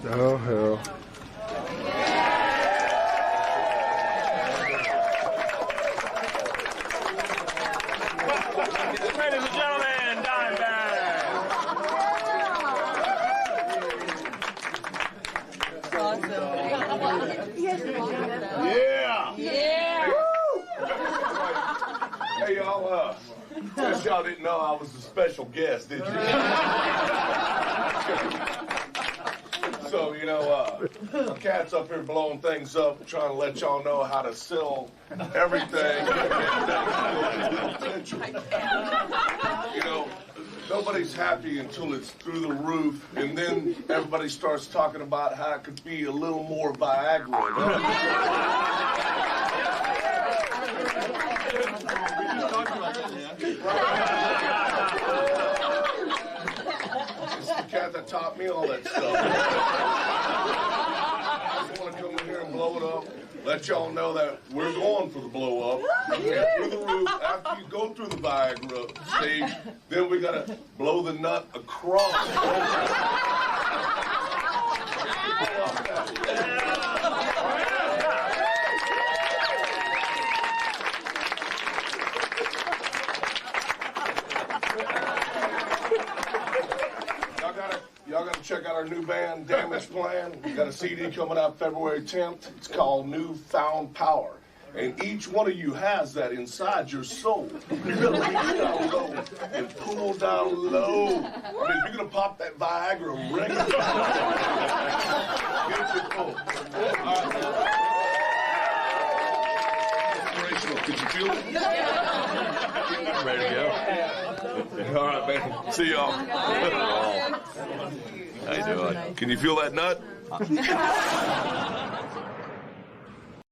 Oh, hell. Ladies and gentlemen, Dimebag. Yeah. Yeah. Hey, y'all, guess y'all didn't know I was a special guest, did you? So, you know, Cat's up here blowing things up, trying to let y'all know how to sell everything. You know, nobody's happy until it's through the roof, and then everybody starts talking about how it could be a little more Viagra. It's the cat that taught me all that stuff. I just want to come in here and blow it up. Let y'all know that we're going for the blow up. Okay, through the roof. After you go through the Viagra stage, then we gotta blow the nut across. Y'all gotta check out our new band, Damage Plan. We got a CD coming out February 10th. It's called Newfound Power. And each one of you has that inside your soul. You gotta reach down low and pull down low. I mean, if you're gonna pop that Viagra, ring it. Get your pull. Inspirational. Could you feel it? Ready to go? All right, man. See y'all. How you doing? Can you feel that nut?